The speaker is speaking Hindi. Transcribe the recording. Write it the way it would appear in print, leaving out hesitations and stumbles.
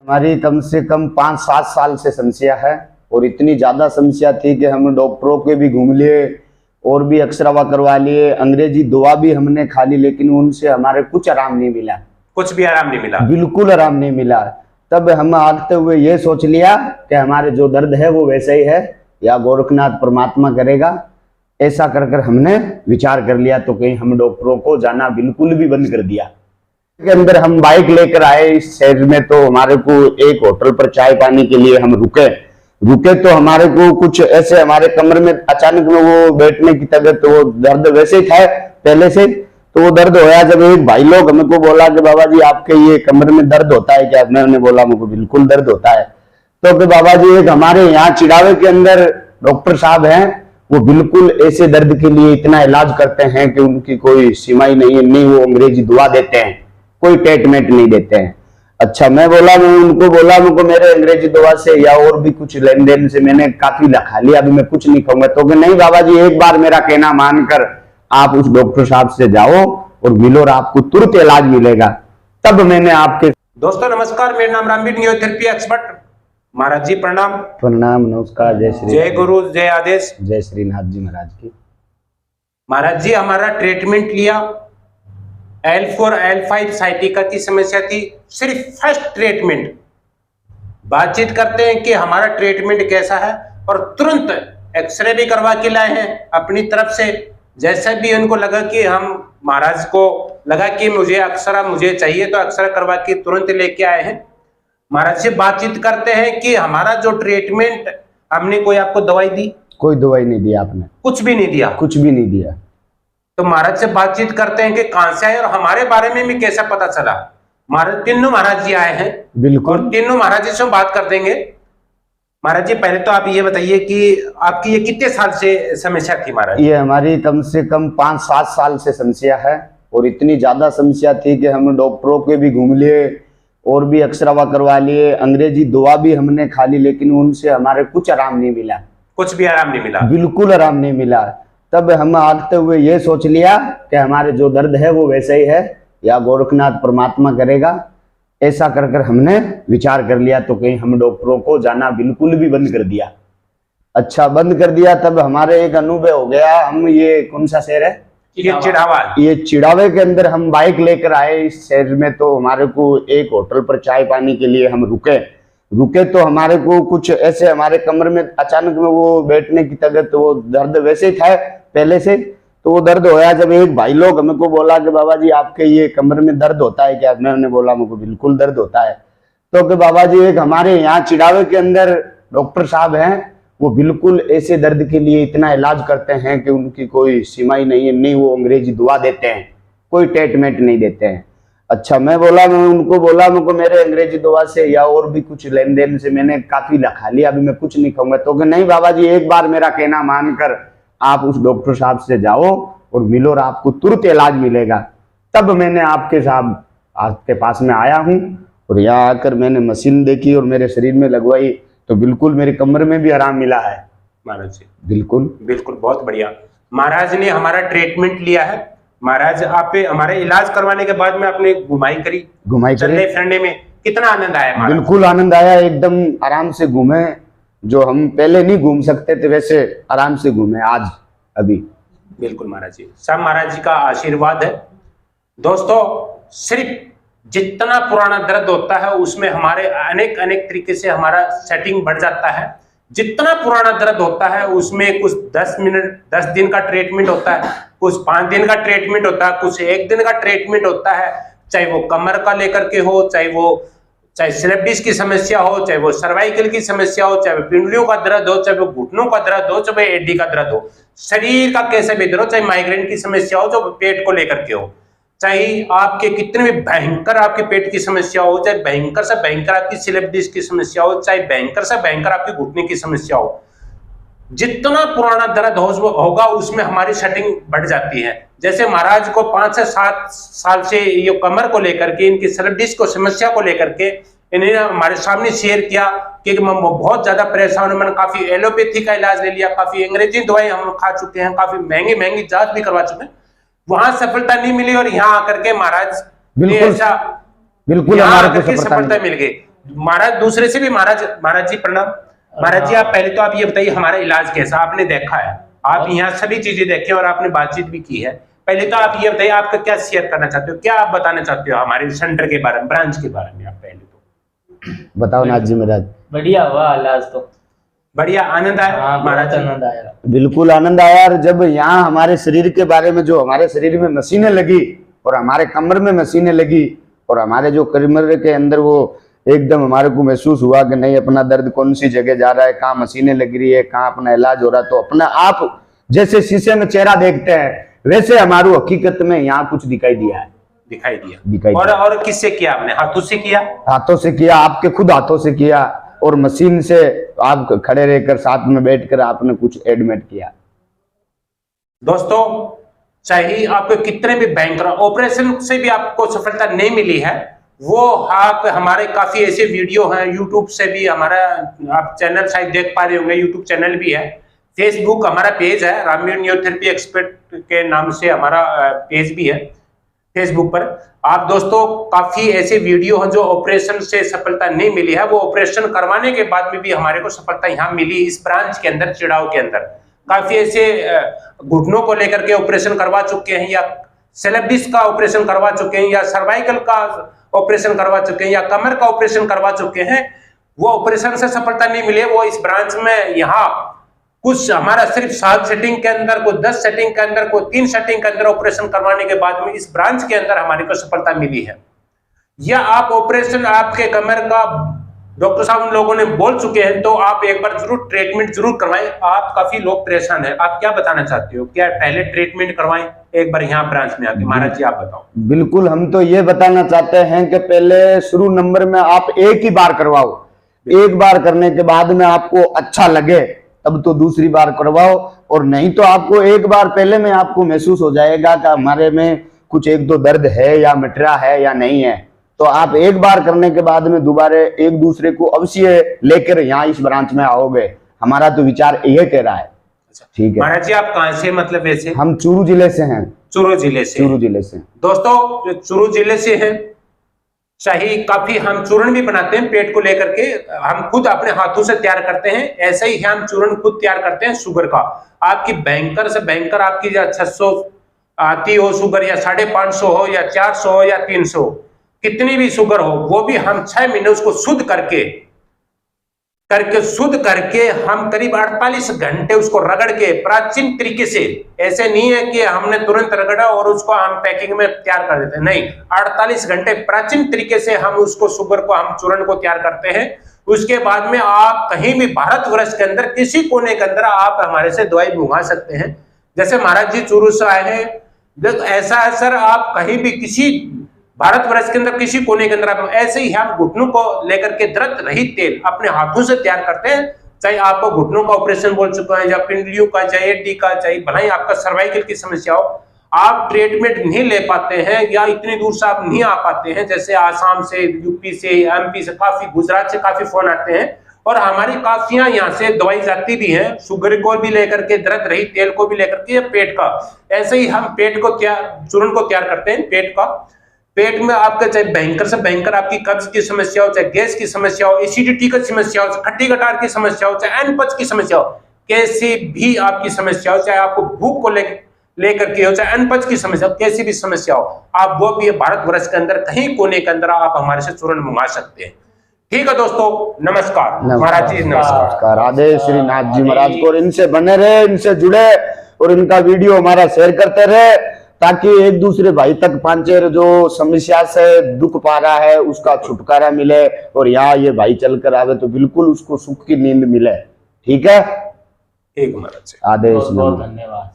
हमारी कम से कम 5-7 साल से समस्या है और इतनी ज्यादा समस्या थी कि हम डॉक्टरों के भी घूम लिए और भी एक्सरा करवा लिए, अंग्रेजी दवा भी हमने खा ली, लेकिन उनसे हमारे कुछ आराम नहीं मिला। कुछ भी आराम नहीं मिला, बिल्कुल आराम नहीं मिला। तब हम आगते हुए ये सोच लिया कि हमारे जो दर्द है वो वैसे ही है या गोरखनाथ परमात्मा करेगा। ऐसा कर कर हमने विचार कर लिया, तो कहीं हम डॉक्टरों को जाना बिल्कुल भी बंद कर दिया। के अंदर हम बाइक लेकर आए इस शहर में, तो हमारे को एक होटल पर चाय पानी के लिए हम रुके तो हमारे को कुछ ऐसे हमारे कमर में अचानक में वो बैठने की तबीयत, वो दर्द वैसे ही था पहले से, तो वो दर्द होया। जब एक भाई लोग हमको बोला कि बाबा जी आपके ये कमर में दर्द होता है क्या? मैंने बोला मुझको बिल्कुल दर्द होता है। तो कि बाबा जी एक हमारे यहाँ चिड़ावे के अंदर डॉक्टर साहब हैं, वो बिल्कुल ऐसे दर्द के लिए इतना इलाज करते हैं कि उनकी कोई सीमा ही नहीं है। नहीं वो अंग्रेजी दवा देते हैं, कोई ट्रीटमेंट नहीं देते हैं। अच्छा, मैं उनको बोला मुझको मेरे अंग्रेजी दवा से या और भी कुछ लेन देन से मैंने काफी खा लिया, अभी मैं कुछ नहीं खाऊंगा। तो कि नहीं बाबा जी एक बार मेरा कहना मानकर आप उस डॉक्टर साहब से जाओ और मिलो और आपको तुरंत इलाज मिलेगा। तब मैंने आपके दोस्तों नमस्कार, मेरा नाम रामवीर, न्यूरोथेरेपी एक्सपर्ट। महाराज जी प्रणाम। प्रणाम, नमस्कार, जय श्री, जय गुरु, जय आदेश, जय श्रीनाथ जी महाराज की। महाराज जी हमारा ट्रीटमेंट लिया, L4 L5 साइटिका की समस्या थी। सिर्फ फर्स्ट ट्रीटमेंट बातचीत करते हैं कि हमारा ट्रीटमेंट कैसा है, और तुरंत एक्सरे भी करवा के लाए हैं अपनी तरफ से। जैसे भी उनको लगा कि हम महाराज को लगा कि मुझे अक्सरा मुझे चाहिए, तो अक्सरा करवा के तुरंत लेके आए हैं। महाराज से बातचीत करते हैं कि हमारा जो ट्रीटमेंट, हमने कोई आपको दवाई दी? कोई दवाई नहीं दी आपने, कुछ भी नहीं दिया, कुछ भी नहीं दिया। तो महाराज से बातचीत करते हैं कि कहां से आए और हमारे बारे में भी कैसा पता चला। महाराज तीनों महाराज जी आए हैं, बिल्कुल, और तीनों महाराज जी से बात कर देंगे। महाराज जी पहले तो आप ये बताइए कि आपकी ये कितने साल से समस्या थी महाराज? ये हमारी कम से कम 5-7 साल से समस्या है और इतनी ज्यादा समस्या थी कि हम डॉक्टरों के भी घूम लिए और भी एक्सरा करवा लिए, अंग्रेजी दवा भी हमने खा ली, लेकिन उनसे हमारे कुछ आराम नहीं मिला। कुछ भी आराम नहीं मिला, बिल्कुल आराम नहीं मिला। तब हम आगते हुए ये सोच लिया कि हमारे जो दर्द है वो वैसे ही है या गोरखनाथ परमात्मा करेगा। ऐसा कर कर हमने विचार कर लिया, तो कहीं हम डॉक्टरों को जाना बिल्कुल भी बंद कर दिया। अच्छा, बंद कर दिया। तब हमारे एक अनुभव हो गया, हम ये कौन सा शहर है? ये चिड़ावा। ये चिड़ावे के अंदर हम बाइक लेकर आए इस शहर में, तो हमारे को एक होटल पर चाय पानी के लिए हम रुके तो हमारे को कुछ ऐसे हमारे कमर में अचानक में वो बैठने की तबीयत, वो दर्द वैसे ही था पहले से, तो वो दर्द होया। जब एक भाई लोग हमको बोला कि बाबा जी आपके ये कमर में दर्द होता है क्या? मैंने बोला मुझको बिल्कुल दर्द होता है। तो कि बाबा जी एक हमारे यहाँ चिड़ावे के अंदर डॉक्टर साहब हैं, वो बिल्कुल ऐसे दर्द के लिए इतना इलाज करते हैं कि उनकी कोई सीमा ही नहीं है। नहीं वो अंग्रेजी दवा देते हैं, कोई ट्रीटमेंट नहीं देते हैं। अच्छा, मैं उनको बोला मुझको मेरे अंग्रेजी दवा से या और भी कुछ लेन देन से मैंने काफी खा लिया, अभी मैं कुछ नहीं खाऊंगा। तो कि नहीं बाबा जी एक बार मेरा कहना मानकर आप उस डॉक्टर साहब से जाओ और मिलो और आपको तुरंत इलाज मिलेगा। तब मैंने आपके पास में आया हूँ और यहाँ आकर मैंने मशीन देखी और मेरे शरीर में लगवाई, तो बिल्कुल मेरे कमर में भी आराम मिला है महाराज जी। बिल्कुल बिल्कुल, बहुत बढ़िया। महाराज ने हमारा ट्रीटमेंट लिया है। महाराज आप हमारे इलाज करवाने के बाद में आपने घुमाई करी, चलने फिरने में कितना आनंद आया? बिल्कुल आनंद आया, एकदम आराम से घूमे। जो हम पहले नहीं घूम सकते थे वैसे आराम से घूमे आज अभी। बिल्कुल महाराज जी, सब महाराज जी का आशीर्वाद है। दोस्तों सिर्फ जितना पुराना दर्द होता है उसमें हमारे अनेक तरीके से हमारा सेटिंग बढ़ जाता है। जितना पुराना दर्द होता है उसमें कुछ 10 दिन का ट्रीटमेंट होता है, कुछ 5 दिन का ट्रीटमेंट होता है, कुछ 1 दिन का ट्रीटमेंट होता है। चाहे वो कमर का लेकर के हो, चाहे स्लिप डिस्क की समस्या हो, चाहे वो सर्वाइकल की समस्या हो, चाहे वो पिंडलियों का दर्द हो, चाहे वो घुटनों का दर्द हो, चाहे एडी का दर्द हो, शरीर का कैसे भी दर्द हो, चाहे माइग्रेन की समस्या हो जो पेट को लेकर के हो, चाहे आपके कितने भी भयंकर आपके पेट की समस्या हो, चाहे भयंकर से भयंकर आपकी स्लिप डिस्क की समस्या हो, चाहे भयंकर से भयंकर आपके घुटने की समस्या हो, जितना पुराना दर्द होगा उसमें हमारी सेटिंग बढ़ जाती है। जैसे महाराज को 5 से 7 साल से ये कमर को लेकर के, इनकी स्लिप डिस्क को समस्या को लेकर के इन्होंने हमारे सामने शेयर किया कि मैं बहुत ज्यादा परेशान हूं। मैंने काफी एलोपैथी का इलाज ले लिया, काफी अंग्रेजी दवाई हम खा चुके हैं, काफी महंगी जांच भी करवा चुके हैं, वहां सफलता नहीं मिली, और यहाँ आकर के महाराज बिल्कुल ऐसा बिल्कुल यहाँ आकर के सफलता मिल गई। महाराज दूसरे से भी महाराज जी प्रणाम। महाराज जी आप पहले तो आप ये बताइए हमारा इलाज कैसा आपने देखा है, आप यहाँ सभी चीजें देखी और आपने बातचीत भी की है। पहले तो आप ये बताइए आपका क्या शेयर करना चाहते हो, क्या आप बताना चाहते हो हमारे सेंटर के बारे में, ब्रांच के बारे में। आप पहले तो बताओ नाथ जी महाराज। बढ़िया हुआ इलाज तो, बढ़िया आनंद आया महाराज, आनंद आया, बिल्कुल आनंद आया। और जब यहाँ हमारे शरीर के बारे में, जो हमारे शरीर में मशीनें लगी और हमारे कमर में मशीनें लगी और हमारे जो कमर के अंदर वो एकदम हमारे को महसूस हुआ कि नहीं अपना दर्द कौन सी जगह जा रहा है, कहाँ मशीनें लग रही है, कहाँ अपना इलाज हो रहा है, तो अपना आप जैसे शीशे में चेहरा देखते हैं वैसे हमारू हकीकत में यहाँ कुछ दिखाई दिया है। दिखाई और किससे किया आपने? हाथों से किया? हाथों से किया, आपके खुद हाथों से किया और मशीन से आप खड़े रहकर साथ में बैठकर आपने कुछ एडमिट किया। दोस्तों चाहे आपको कितने भी भयंकर ऑपरेशन से भी आपको सफलता नहीं मिली है, वो आप हमारे काफी ऐसे वीडियो हैं यूट्यूब से भी, हमारा आप चैनल शायद देख पा रहे होंगे, यूट्यूब चैनल भी है, फेसबुक हमारा पेज है, रामवीर न्यूरोथेरेपी एक्सपर्ट के नाम से हमारा पेज भी है फेसबुक पर। आप दोस्तों काफी ऐसे वीडियो हैं जो ऑपरेशन से सफलता नहीं मिली है, वो ऑपरेशन करवाने के बाद में भी हमारे को सफलता यहाँ मिली। इस ब्रांच के अंदर चिड़ाव के अंदर काफी ऐसे घुटनों को लेकर के ऑपरेशन करवा चुके हैं, या सेलेब्रिस का ऑपरेशन करवा चुके हैं, या सर्वाइकल का ऑपरेशन करवा चुके हैं, या कमर का ऑपरेशन करवा चुके हैं। वो ऑपरेशन से सफलता नहीं मिली, वो इस ब्रांच में यहाँ कुछ हमारा सिर्फ 7 सेटिंग के अंदर, को 10 सेटिंग के अंदर, को 3 सेटिंग के अंदर ऑपरेशन करवाने के बाद में इस ब्रांच के अंदर हमारे को सफलता मिली है। या आप ऑपरेशन आपके कमर का डॉक्टर साहब उन लोगों ने बोल चुके हैं, तो आप एक बार जरूर ट्रीटमेंट जरूर करवाएं। आप काफी लोग परेशान हैं, आप क्या बताना चाहते हो, क्या पहले ट्रीटमेंट करवाएं एक बार यहाँ ब्रांच में आके? महाराज जी आप बताओ। बिल्कुल, हम तो ये बताना चाहते हैं कि पहले शुरू नंबर में आप एक ही बार करवाओ, एक बार करने के बाद में आपको अच्छा लगे तब तो दूसरी बार करवाओ, और नहीं तो आपको एक बार पहले में आपको महसूस हो जाएगा कि हमारे में कुछ एक दो दर्द है या मिटरा है या नहीं है, तो आप एक बार करने के बाद में दोबारा एक दूसरे को अवश्य लेकर यहाँ इस ब्रांच में आओगे। हमारा तो विचार ये कह रहा है। ठीक है महाराज जी, आप कहाँ से, मतलब वैसे? हम चूरू जिले से हैं। चूरू जिले से दोस्तों, चूरू जिले से हैं। चाहे काफी हम चूर्ण भी बनाते हैं पेट को लेकर के, हम खुद अपने हाथों से तैयार करते हैं। ऐसे ही हम चूर्ण खुद तैयार करते हैं शुगर का। आपकी भयंकर से भयंकर आपकी 600 आती हो शुगर, या 550 हो, या 400 हो, या 300, कितनी भी शुगर हो, वो भी हम 6 महीने उसको शुद्ध करके हम करीब 48 घंटे उसको रगड़ के प्राचीन तरीके से, ऐसे नहीं है कि हमने तुरंत रगड़ा और उसको हम पैकिंग में तैयार कर देते हैं, नहीं, 48 घंटे प्राचीन तरीके से हम उसको शुगर को, हम चूर्ण को तैयार करते हैं। उसके बाद में आप कहीं भी भारतवर्ष के अंदर किसी कोने के अंदर आप हमारे से दवाई मंगवा सकते हैं। जैसे महाराज जी चूरू से आए हैं, ऐसा है सर, आप कहीं भी किसी भारतवर्ष के अंदर किसी कोने के अंदर आप, ऐसे ही हम घुटनों को लेकर के दर्द रहित तेल अपने हाथों से तैयार करते हैं। चाहे आपको घुटनों का ऑपरेशन बोल चुका है, या पिंडलियों का, चाहे एडी का, चाहे भलाई आपका सर्वाइकल की समस्या हो, आप ट्रीटमेंट नहीं ले पाते हैं या इतनी दूर से आप नहीं आ पाते हैं, जैसे आसाम से, यूपी से, एमपी से, काफी गुजरात से काफी फोन आते हैं, और हमारी काफियां यहाँ से दवाई जाती भी हैं, शुगर को भी लेकर के, दर्द रहित तेल को भी लेकर के, पेट का। ऐसे ही हम पेट को चूर्ण को तैयार करते हैं पेट का। पेट में आपका चाहे भयंकर से भयंकर आपकी कब्ज की समस्या हो, चाहे गैस की समस्या हो, एसिडिटी की समस्या हो, खट्टी कटार की समस्या हो, चाहे अनपच की समस्या हो, कैसी भी आपकी समस्या हो, चाहे आपको भूख को लेकर के हो, चाहे अनपच की समस्या हो, कैसी भी समस्या हो, आप वो भी भारतवर्ष के अंदर कहीं कोने के अंदर आप हमारे से चूर्ण मंगा सकते हैं। ठीक है दोस्तों, नमस्कार महाराज जी, नमस्कार, आदेश श्री नाथ जी महाराज को। और इनसे बने रहे, इनसे जुड़े और इनका वीडियो हमारा शेयर करते रहे, ताकि एक दूसरे भाई तक पहुंचे, जो समस्या से दुख पा रहा है उसका छुटकारा मिले, और यहाँ ये भाई चलकर आवे तो बिल्कुल उसको सुख की नींद मिले। ठीक है, ठीक महाराज, आदेश, बहुत धन्यवाद।